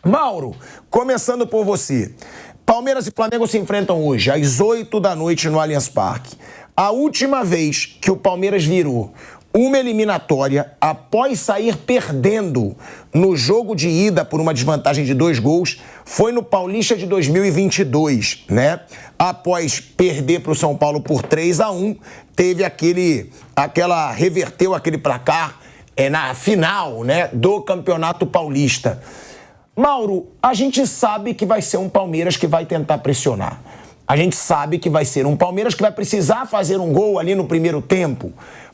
Mauro, começando por você. Palmeiras e Flamengo se enfrentam hoje, às 8 da noite no Allianz Parque. A última vez que o Palmeiras virou uma eliminatória após sair perdendo no jogo de ida por uma desvantagem de 2 gols foi no Paulista de 2022, né? Após perder para o São Paulo por 3-1, teve reverteu aquele placar na final, né, do Campeonato Paulista. Mauro, a gente sabe que vai ser um Palmeiras que vai tentar pressionar. A gente sabe que vai ser um Palmeiras que vai precisar fazer um gol ali no primeiro tempo,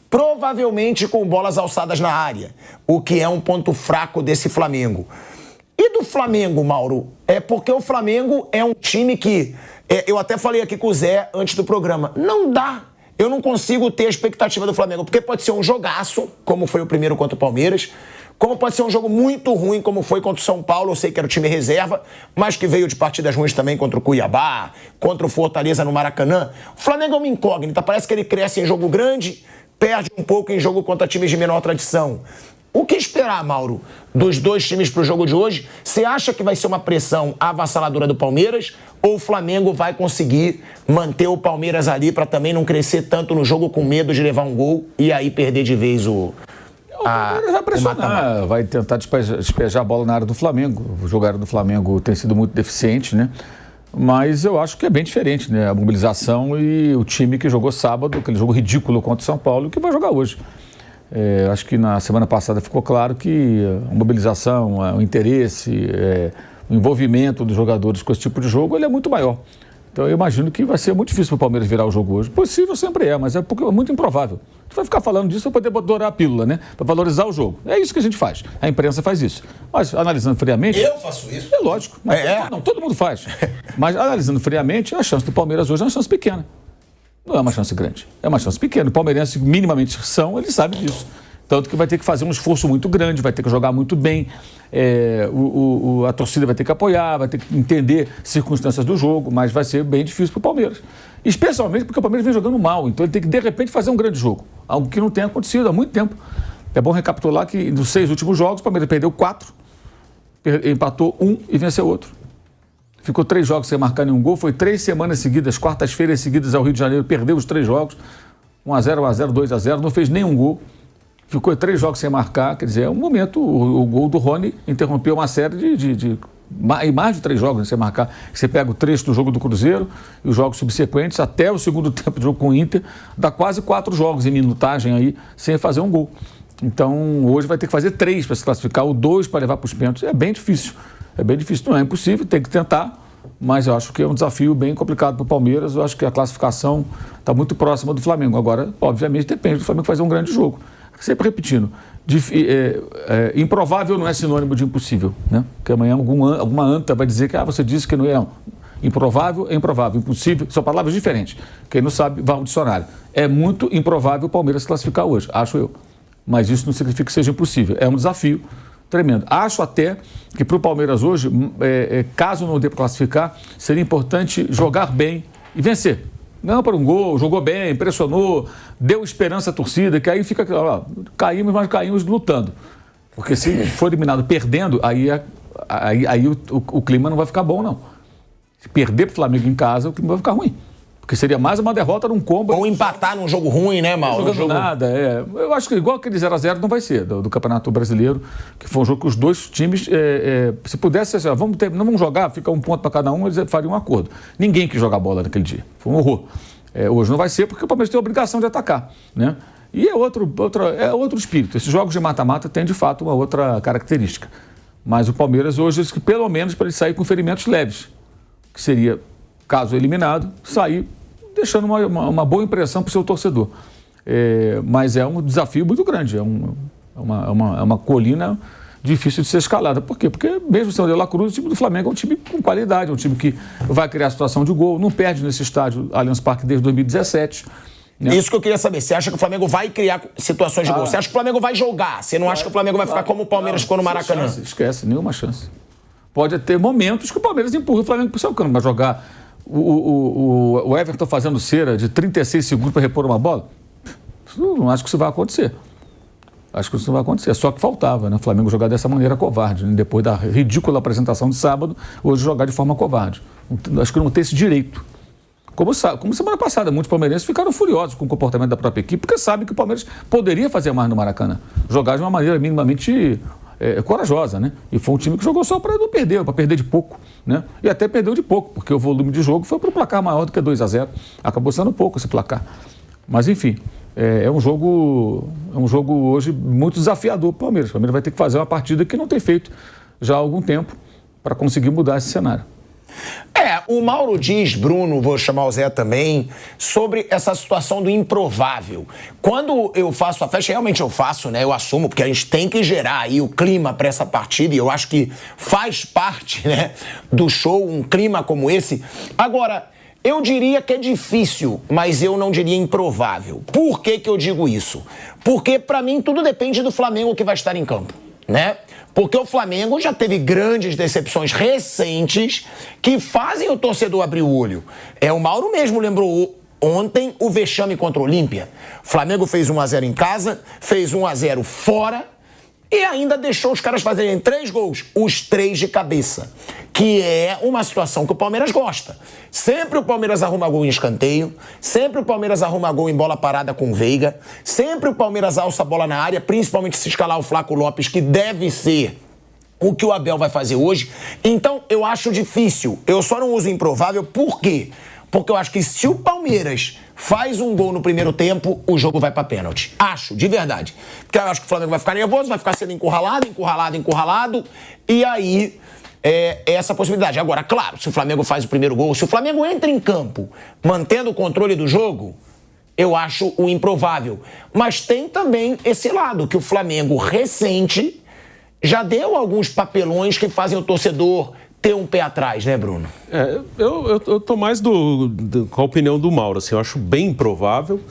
provavelmente com bolas alçadas na área, o que é um ponto fraco desse Flamengo. E do Flamengo, Mauro? É porque o Flamengo é um time que, eu até falei aqui com o Zé antes do programa, não dá. Eu não consigo ter a expectativa do Flamengo, porque pode ser um jogaço, como foi o primeiro contra o Palmeiras, como pode ser um jogo muito ruim, como foi contra o São Paulo, eu sei que era o time reserva, mas que veio de partidas ruins também contra o Cuiabá, contra o Fortaleza no Maracanã. O Flamengo é uma incógnita, parece que ele cresce em jogo grande, perde um pouco em jogo contra times de menor tradição. O que esperar, Mauro, dos dois times para o jogo de hoje? Você acha que vai ser uma pressão avassaladora do Palmeiras ou o Flamengo vai conseguir manter o Palmeiras ali para também não crescer tanto no jogo com medo de levar um gol e aí perder de vez o Palmeiras vai pressionar, vai tentar despejar a bola na área do Flamengo. O jogador do Flamengo tem sido muito deficiente, né? Mas eu acho que é bem diferente, né? A mobilização e o time que jogou sábado, aquele jogo ridículo contra o São Paulo, que vai jogar hoje. Acho que na semana passada ficou claro que a mobilização, o interesse, o envolvimento dos jogadores com esse tipo de jogo, ele é muito maior. Então eu imagino que vai ser muito difícil para o Palmeiras virar o jogo hoje. Possível sempre é, mas é muito improvável. A gente vai ficar falando disso para poder dourar a pílula, né? Para valorizar o jogo. É isso que a gente faz. A imprensa faz isso. Mas analisando friamente... Eu faço isso? É lógico. Mas, não, todo mundo faz. Mas analisando friamente, a chance do Palmeiras hoje é uma chance pequena. Não é uma chance grande. É uma chance pequena. O palmeirense, minimamente são, ele sabe disso. Tanto que vai ter que fazer um esforço muito grande, vai ter que jogar muito bem, a torcida vai ter que apoiar, vai ter que entender circunstâncias do jogo, mas vai ser bem difícil para o Palmeiras. Especialmente porque o Palmeiras vem jogando mal, então ele tem que, de repente, fazer um grande jogo. Algo que não tem acontecido há muito tempo. É bom recapitular que nos 6 últimos jogos, o Palmeiras perdeu 4, empatou 1 e venceu outro. Ficou 3 jogos sem marcar nenhum gol, foi 3 semanas seguidas, quartas-feiras seguidas ao Rio de Janeiro, perdeu os 3 jogos, 1-0, 1-0, 2-0, não fez nenhum gol. Ficou 3 jogos sem marcar, quer dizer, é um momento, o gol do Rony interrompeu uma série mais de 3 jogos sem marcar. Você pega o trecho do jogo do Cruzeiro e os jogos subsequentes, até o segundo tempo do jogo com o Inter, dá quase 4 jogos em minutagem aí, sem fazer um gol. Então, hoje vai ter que fazer 3 para se classificar, ou 2 para levar para os pênaltis. É bem difícil, não é impossível, tem que tentar, mas eu acho que é um desafio bem complicado para o Palmeiras. Eu acho que a classificação está muito próxima do Flamengo. Agora, obviamente, depende do Flamengo fazer um grande jogo. Sempre repetindo, improvável não é sinônimo de impossível, né? Porque amanhã alguma anta vai dizer que você disse que não é. Improvável é improvável, impossível, são palavras diferentes. Quem não sabe, vá ao dicionário. É muito improvável o Palmeiras se classificar hoje, acho eu. Mas isso não significa que seja impossível. É um desafio tremendo. Acho até que para o Palmeiras hoje, caso não dê para classificar, seria importante jogar bem e vencer. Não para um gol, jogou bem, pressionou, deu esperança à torcida, que aí fica, caímos, mas caímos lutando. Porque se for eliminado perdendo, aí o clima não vai ficar bom, não. Se perder para o Flamengo em casa, o clima vai ficar ruim. Porque seria mais uma derrota num combo. Ou empatar num jogo ruim, né, Mauro? Não jogando nada, Eu acho que igual aquele 0-0 não vai ser, do Campeonato Brasileiro, que foi um jogo que os dois times, se pudesse, assim, não vamos jogar, fica 1 ponto para cada um, eles fariam um acordo. Ninguém quis jogar bola naquele dia. Foi um horror. Hoje não vai ser, porque o Palmeiras tem a obrigação de atacar, né? E é outro espírito. Esses jogos de mata-mata têm, de fato, uma outra característica. Mas o Palmeiras hoje, que pelo menos para ele sair com ferimentos leves, que seria, caso eliminado, sair deixando uma boa impressão para o seu torcedor. Mas é um desafio muito grande, é uma colina difícil de ser escalada. Por quê? Porque mesmo sem o De La Cruz, o time do Flamengo é um time com qualidade, é um time que vai criar situação de gol, não perde nesse estádio Allianz Parque desde 2017. Né? Isso que eu queria saber, você acha que o Flamengo vai criar situações de gol? Você acha que o Flamengo vai jogar? Você não acha que o Flamengo vai ficar como o Palmeiras ficou no Maracanã? Esquece, nenhuma chance. Pode ter momentos que o Palmeiras empurra o Flamengo para o seu campo, mas jogar o Everton fazendo cera de 36 segundos para repor uma bola, não acho que isso vai acontecer. Acho que isso não vai acontecer. Só que faltava, né? O Flamengo jogar dessa maneira covarde, né? Depois da ridícula apresentação de sábado, hoje jogar de forma covarde. Acho que não tem esse direito. Como semana passada, muitos palmeirenses ficaram furiosos com o comportamento da própria equipe, porque sabem que o Palmeiras poderia fazer mais no Maracanã. Jogar de uma maneira minimamente corajosa, né? E foi um time que jogou só para não perder, para perder de pouco, né? E até perdeu de pouco, porque o volume de jogo foi para o placar maior do que 2-0. Acabou sendo pouco esse placar. Mas, enfim, é um jogo hoje muito desafiador para o Palmeiras. O Palmeiras vai ter que fazer uma partida que não tem feito já há algum tempo para conseguir mudar esse cenário. O Mauro diz, Bruno, vou chamar o Zé também, sobre essa situação do improvável. Quando eu faço a festa, realmente eu faço, né? Eu assumo, porque a gente tem que gerar aí o clima para essa partida, e eu acho que faz parte, né, do show um clima como esse. Agora, eu diria que é difícil, mas eu não diria improvável. Por que que eu digo isso? Porque, para mim, tudo depende do Flamengo que vai estar em campo, né? Porque o Flamengo já teve grandes decepções recentes que fazem o torcedor abrir o olho. O Mauro mesmo lembrou ontem o vexame contra o Olímpia. O Flamengo fez 1-0 em casa, fez 1-0 fora e ainda deixou os caras fazerem 3 gols, os 3 de cabeça, que é uma situação que o Palmeiras gosta. Sempre o Palmeiras arruma gol em escanteio, sempre o Palmeiras arruma gol em bola parada com o Veiga, sempre o Palmeiras alça a bola na área, principalmente se escalar o Flaco Lopes, que deve ser o que o Abel vai fazer hoje. Então, eu acho difícil. Eu só não uso improvável, por quê? Porque eu acho que se o Palmeiras faz um gol no primeiro tempo, o jogo vai pra pênalti. Acho, de verdade. Porque eu acho que o Flamengo vai ficar nervoso, vai ficar sendo encurralado, e aí é essa possibilidade. Agora, claro, se o Flamengo faz o primeiro gol, se o Flamengo entra em campo mantendo o controle do jogo, eu acho o improvável. Mas tem também esse lado, que o Flamengo recente já deu alguns papelões que fazem o torcedor ter um pé atrás, né, Bruno? Eu tô mais com a opinião do Mauro, assim, eu acho bem improvável.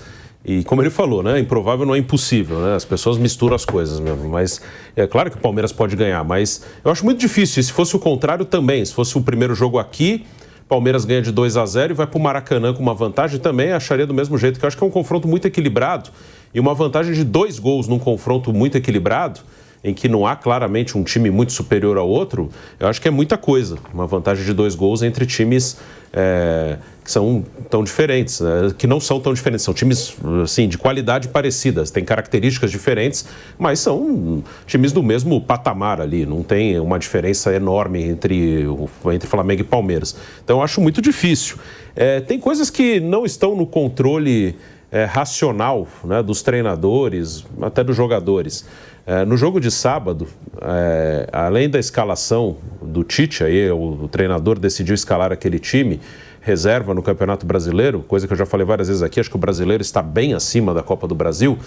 E como ele falou, né, improvável não é impossível, né? As pessoas misturam as coisas mesmo, mas é claro que o Palmeiras pode ganhar, mas eu acho muito difícil. E se fosse o contrário também, se fosse o primeiro jogo aqui, Palmeiras ganha de 2-0 e vai para o Maracanã com uma vantagem, também acharia do mesmo jeito, que eu acho que é um confronto muito equilibrado e uma vantagem de 2 gols num confronto muito equilibrado, em que não há claramente um time muito superior ao outro, eu acho que é muita coisa. Uma vantagem de 2 gols entre times que são tão diferentes, que não são tão diferentes. São times, assim, de qualidade parecidas, têm características diferentes, mas são times do mesmo patamar ali. Não tem uma diferença enorme entre Flamengo e Palmeiras. Então, eu acho muito difícil. Tem coisas que não estão no controle racional, né, dos treinadores, até dos jogadores. No jogo de sábado, além da escalação do Tite, aí o treinador decidiu escalar aquele time reserva no Campeonato Brasileiro, coisa que eu já falei várias vezes aqui, acho que o brasileiro está bem acima da Copa do Brasil,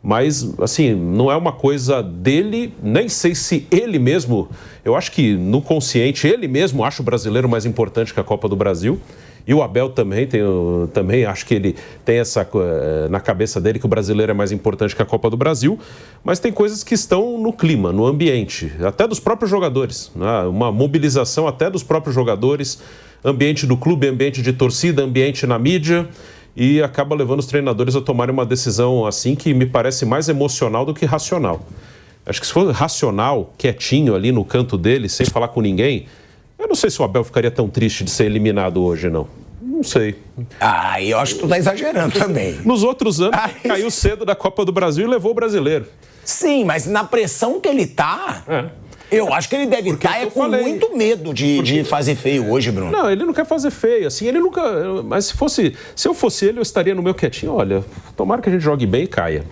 mas, assim, não é uma coisa dele, nem sei se ele mesmo, eu acho que no consciente, ele mesmo acha o brasileiro mais importante que a Copa do Brasil. E o Abel também acho que ele tem essa na cabeça dele que o brasileiro é mais importante que a Copa do Brasil, mas tem coisas que estão no clima, no ambiente, até dos próprios jogadores, né? Uma mobilização até dos próprios jogadores, ambiente do clube, ambiente de torcida, ambiente na mídia, e acaba levando os treinadores a tomarem uma decisão assim que me parece mais emocional do que racional. Acho que se for racional, quietinho ali no canto dele, sem falar com ninguém, eu não sei se o Abel ficaria tão triste de ser eliminado hoje, não. Não sei. Eu acho que tu tá exagerando também. Nos outros anos, caiu cedo da Copa do Brasil e levou o brasileiro. Sim, mas na pressão que ele tá, eu acho que ele deve estar com muito medo de fazer feio hoje, Bruno. Não, ele não quer fazer feio, assim, ele nunca... Mas se eu fosse ele, eu estaria no meu quietinho. Olha, tomara que a gente jogue bem e caia.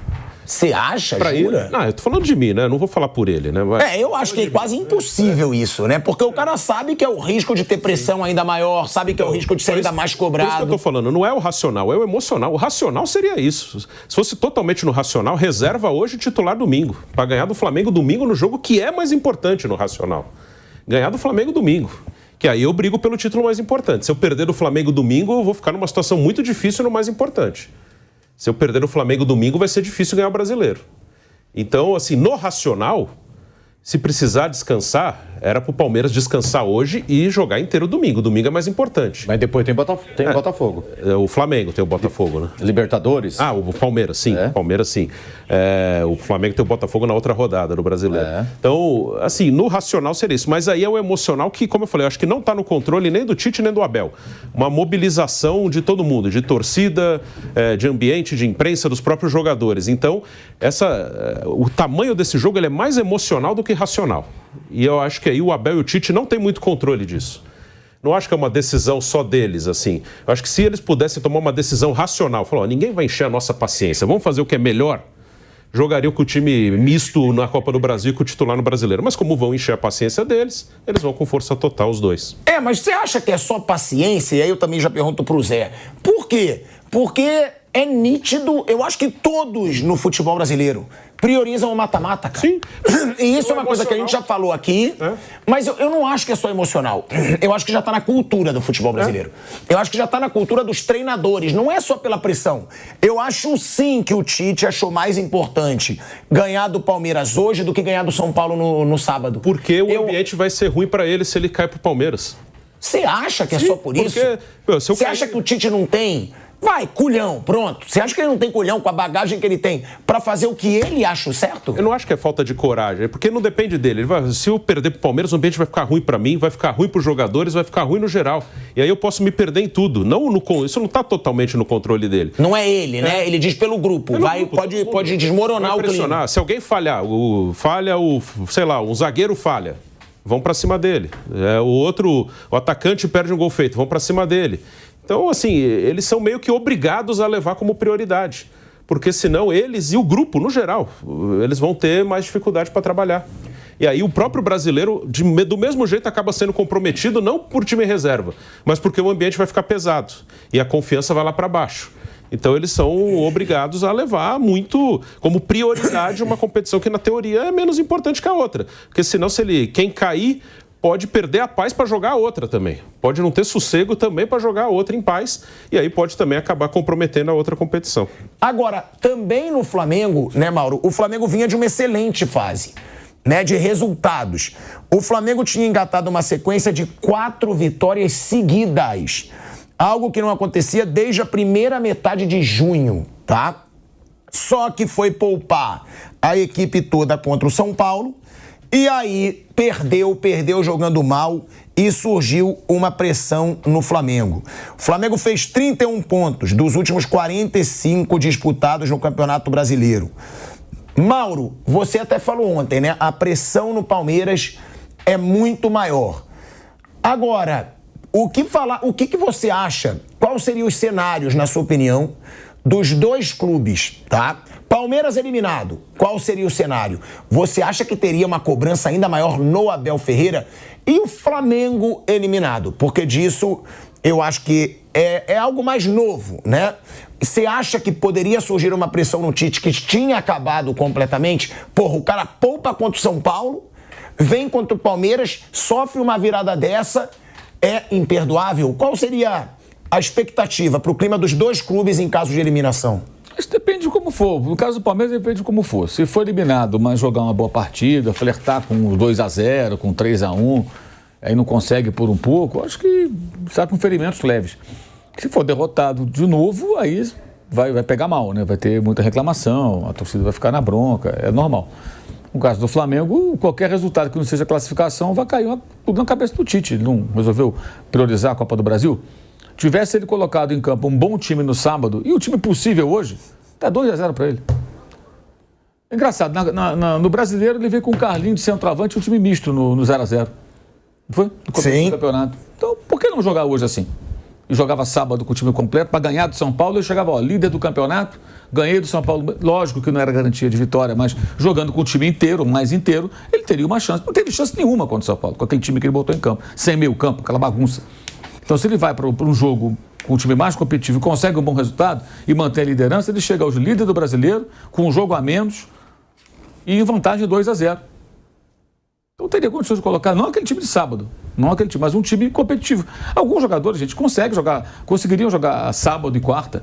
Você acha, pra jura? Ele? Não, eu tô falando de mim, né? Não vou falar por ele, né? Eu acho que é quase impossível isso, né? Porque o cara sabe que é o risco de ter pressão ainda maior, sabe que é o risco de ser ainda mais cobrado. Por isso que eu tô falando, não é o racional, é o emocional. O racional seria isso. Se fosse totalmente no racional, reserva hoje titular domingo, pra ganhar do Flamengo domingo no jogo que é mais importante no racional. Ganhar do Flamengo domingo. Que aí eu brigo pelo título mais importante. Se eu perder do Flamengo domingo, eu vou ficar numa situação muito difícil no mais importante. Se eu perder o Flamengo domingo, vai ser difícil ganhar o brasileiro. Então, assim, no racional, se precisar descansar, Era pro Palmeiras descansar hoje e jogar inteiro domingo. Domingo é mais importante. Mas depois tem Botafogo. O Flamengo tem o Botafogo, né? Libertadores? O Palmeiras, sim. Palmeiras, sim. O Flamengo tem o Botafogo na outra rodada, no Brasileiro. Então, assim, no racional seria isso. Mas aí é o emocional que, como eu falei, eu acho que não está no controle nem do Tite nem do Abel. Uma mobilização de todo mundo, de torcida, de ambiente, de imprensa, dos próprios jogadores. Então, o tamanho desse jogo ele é mais emocional do que racional. E eu acho que aí o Abel e o Tite não têm muito controle disso. Não acho que é uma decisão só deles, assim. Eu acho que se eles pudessem tomar uma decisão racional, falar, ninguém vai encher a nossa paciência, vamos fazer o que é melhor, jogariam com o time misto na Copa do Brasil e com o titular no Brasileiro. Mas como vão encher a paciência deles, eles vão com força total, os dois. Mas você acha que é só paciência? E aí eu também já pergunto pro Zé. Por quê? Porque é nítido, eu acho que todos no futebol brasileiro priorizam o mata-mata, cara. Sim. E isso é uma coisa que a gente já falou aqui, mas eu não acho que é só emocional. Eu acho que já tá na cultura do futebol brasileiro. Eu acho que já tá na cultura dos treinadores, não é só pela pressão. Eu acho sim que o Tite achou mais importante ganhar do Palmeiras hoje do que ganhar do São Paulo no sábado. Porque o ambiente vai ser ruim pra ele se ele cai pro Palmeiras. Você acha que é só por isso? Você acha que o Tite não tem... Vai, culhão, pronto. Você acha que ele não tem culhão com a bagagem que ele tem pra fazer o que ele acha certo? Eu não acho que é falta de coragem, é porque não depende dele. Se eu perder pro Palmeiras, o ambiente vai ficar ruim pra mim, vai ficar ruim pros jogadores, vai ficar ruim no geral. E aí eu posso me perder em tudo. Isso não tá totalmente no controle dele. Não é ele, né? Ele diz pelo grupo. Pode desmoronar o clima. Se alguém falhar, um zagueiro falha, vão pra cima dele. O atacante perde um gol feito, vão pra cima dele. Então, assim, eles são meio que obrigados a levar como prioridade. Porque senão eles e o grupo, no geral, eles vão ter mais dificuldade para trabalhar. E aí o próprio brasileiro, do mesmo jeito, acaba sendo comprometido, não por time reserva, mas porque o ambiente vai ficar pesado e a confiança vai lá para baixo. Então eles são obrigados a levar muito como prioridade uma competição que na teoria é menos importante que a outra. Porque senão quem cair pode perder a paz para jogar a outra também. Pode não ter sossego também para jogar a outra em paz e aí pode também acabar comprometendo a outra competição. Agora, também no Flamengo, né, Mauro? O Flamengo vinha de uma excelente fase, né, de resultados. O Flamengo tinha engatado uma sequência de 4 vitórias seguidas. Algo que não acontecia desde a primeira metade de junho, tá? Só que foi poupar a equipe toda contra o São Paulo e aí perdeu jogando mal e surgiu uma pressão no Flamengo. O Flamengo fez 31 pontos dos últimos 45 disputados no Campeonato Brasileiro. Mauro, você até falou ontem, né? A pressão no Palmeiras é muito maior. Agora, o que você acha? Quais seriam os cenários, na sua opinião, dos dois clubes, tá? Palmeiras eliminado, qual seria o cenário? Você acha que teria uma cobrança ainda maior no Abel Ferreira? E o Flamengo eliminado? Porque disso eu acho que é algo mais novo, né? Você acha que poderia surgir uma pressão no Tite que tinha acabado completamente? Porra, o cara poupa contra o São Paulo, vem contra o Palmeiras, sofre uma virada dessa, é imperdoável? Qual seria a expectativa para o clima dos dois clubes em caso de eliminação? Isso depende de como for. No caso do Palmeiras, depende de como for. Se for eliminado, mas jogar uma boa partida, flertar com 2-0, com 3-1, aí não consegue por um pouco, acho que sai com ferimentos leves. Se for derrotado de novo, aí vai pegar mal, né? Vai ter muita reclamação, a torcida vai ficar na bronca, é normal. No caso do Flamengo, qualquer resultado que não seja classificação vai cair tudo na cabeça do Tite. Ele não resolveu priorizar a Copa do Brasil? Tivesse ele colocado em campo um bom time no sábado, e o time possível hoje, tá 2-0 para ele. É engraçado, no Brasileiro ele veio com o Carlinho de centroavante e um time misto no 0-0. Não foi? No começo do campeonato. Então, por que não jogar hoje assim? E jogava sábado com o time completo para ganhar do São Paulo, eu chegava, líder do campeonato, ganhei do São Paulo, lógico que não era garantia de vitória, mas jogando com o time inteiro, mais inteiro, ele teria uma chance. Não teve chance nenhuma contra o São Paulo, com aquele time que ele botou em campo, sem meio campo, aquela bagunça. Então, se ele vai para um jogo com um time mais competitivo e consegue um bom resultado e mantém a liderança, ele chega hoje líder do Brasileiro, com um jogo a menos e em vantagem 2-0. Então, teria condições de colocar, não aquele time de sábado, não aquele time, mas um time competitivo. Alguns jogadores, gente, conseguiriam jogar sábado e quarta.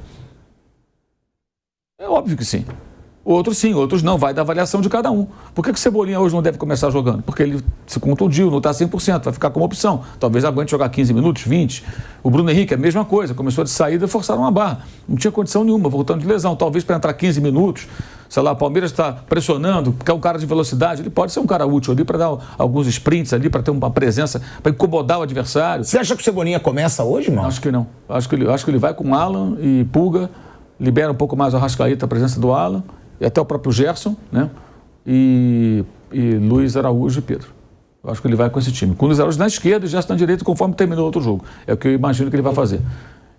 É óbvio que sim. Outros sim, outros não. Vai da avaliação de cada um. Por que o Cebolinha hoje não deve começar jogando? Porque ele se contundiu, não está 100%, vai ficar como opção. Talvez aguente jogar 15 minutos, 20. O Bruno Henrique, a mesma coisa. Começou de saída e forçaram uma barra. Não tinha condição nenhuma, voltando de lesão. Talvez para entrar 15 minutos, sei lá, o Palmeiras está pressionando, porque é um cara de velocidade. Ele pode ser um cara útil ali para dar alguns sprints ali, para ter uma presença, para incomodar o adversário. Você acha que o Cebolinha começa hoje, mano? Acho que não. Acho que ele vai com Alan e Pulga, libera um pouco mais o Arrascaeta, a presença do Alan, e até o próprio Gerson, né? E Luiz Araújo e Pedro. Eu acho que ele vai com esse time. Com o Luiz Araújo na esquerda e Gerson na direita, conforme terminou outro jogo. É o que eu imagino que ele vai fazer.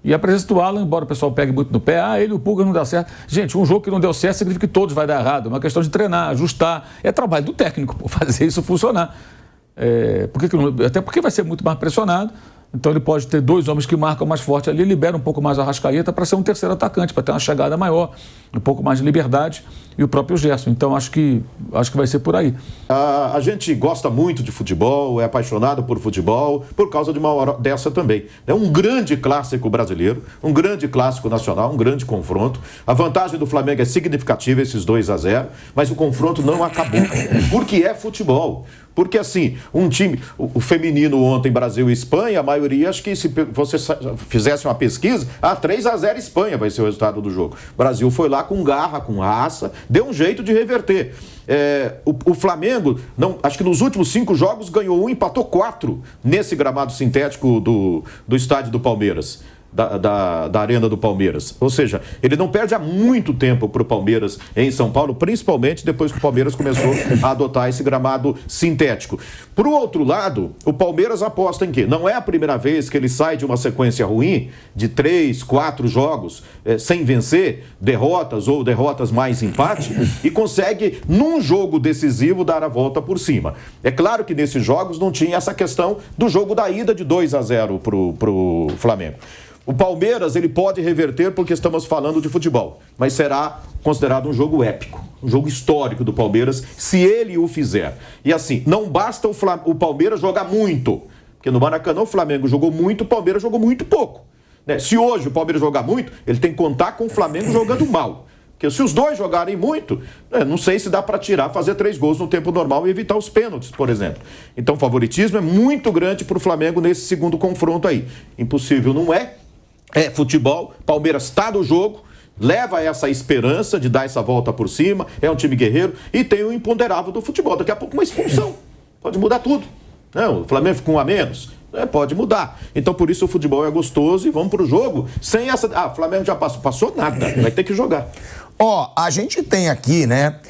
E a presença do Alan, embora o pessoal pegue muito no pé, ele e o Pulga não dá certo. Gente, um jogo que não deu certo significa que todos vai dar errado. É uma questão de treinar, ajustar. É trabalho do técnico, pô, fazer isso funcionar. Até porque vai ser muito mais pressionado. Então ele pode ter dois homens que marcam mais forte ali, libera um pouco mais a Arrascaeta para ser um terceiro atacante, para ter uma chegada maior, um pouco mais de liberdade, e o próprio Gerson. Então acho que vai ser por aí. A gente gosta muito de futebol, é apaixonado por futebol, por causa de uma hora dessa também. É um grande clássico brasileiro, um grande clássico nacional, um grande confronto. A vantagem do Flamengo é significativa, esses 2-0, mas o confronto não acabou, porque é futebol. Porque assim, um time, o feminino ontem, Brasil e Espanha, a maioria, acho que se você fizesse uma pesquisa, 3-0 Espanha vai ser o resultado do jogo. O Brasil foi lá com garra, com raça, deu um jeito de reverter. O Flamengo, acho que nos últimos 5 jogos ganhou 1, empatou 4 nesse gramado sintético do estádio do Palmeiras. Da Arena do Palmeiras. Ou seja, ele não perde há muito tempo para o Palmeiras em São Paulo, principalmente depois que o Palmeiras começou a adotar esse gramado sintético. Por outro lado, o Palmeiras aposta em quê? Não é a primeira vez que ele sai de uma sequência ruim, de 3, 4 jogos sem vencer, derrotas ou derrotas mais empate, e consegue, num jogo decisivo, dar a volta por cima. É claro que nesses jogos não tinha essa questão do jogo da ida de 2-0 para o Flamengo. O Palmeiras, ele pode reverter porque estamos falando de futebol, mas será considerado um jogo épico, um jogo histórico do Palmeiras, se ele o fizer. E assim, não basta o Palmeiras jogar muito, porque no Maracanã o Flamengo jogou muito, o Palmeiras jogou muito pouco. Se hoje o Palmeiras jogar muito, ele tem que contar com o Flamengo jogando mal. Porque se os dois jogarem muito, não sei se dá para fazer 3 gols no tempo normal e evitar os pênaltis, por exemplo. Então o favoritismo é muito grande para o Flamengo nesse segundo confronto aí. Impossível não é. É futebol, Palmeiras está no jogo, leva essa esperança de dar essa volta por cima, é um time guerreiro e tem o imponderável do futebol. Daqui a pouco uma expulsão, pode mudar tudo. Não, o Flamengo fica com 1 a menos, pode mudar. Então por isso o futebol é gostoso e vamos pro jogo sem essa... o Flamengo já passou nada, vai ter que jogar. A gente tem aqui, né,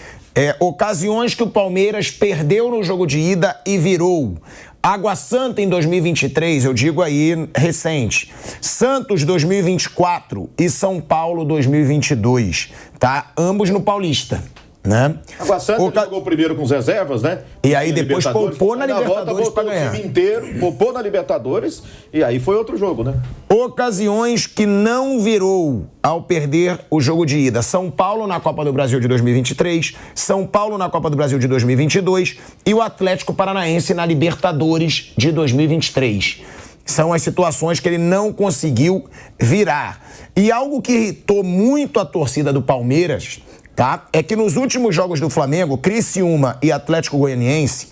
ocasiões que o Palmeiras perdeu no jogo de ida e virou. Água Santa em 2023, eu digo aí recente. Santos 2024 e São Paulo 2022, tá? Ambos no Paulista, né? Água Santa jogou primeiro com os reservas, né? E aí depois poupou na Libertadores para ganhar. O time inteiro, poupou na Libertadores e aí foi outro jogo, né? Ocasiões que não virou ao perder o jogo de ida. São Paulo na Copa do Brasil de 2023, São Paulo na Copa do Brasil de 2022 e o Atlético Paranaense na Libertadores de 2023. São as situações que ele não conseguiu virar. E algo que irritou muito a torcida do Palmeiras, tá? É que nos últimos jogos do Flamengo, Criciúma e Atlético Goianiense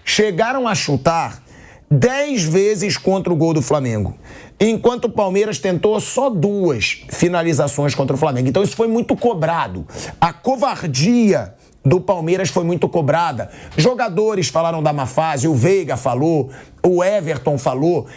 chegaram a chutar 10 vezes contra o gol do Flamengo, enquanto o Palmeiras tentou só 2 finalizações contra o Flamengo. Então isso foi muito cobrado. A covardia do Palmeiras foi muito cobrada. Jogadores falaram da má fase, o Veiga falou, o Everton falou.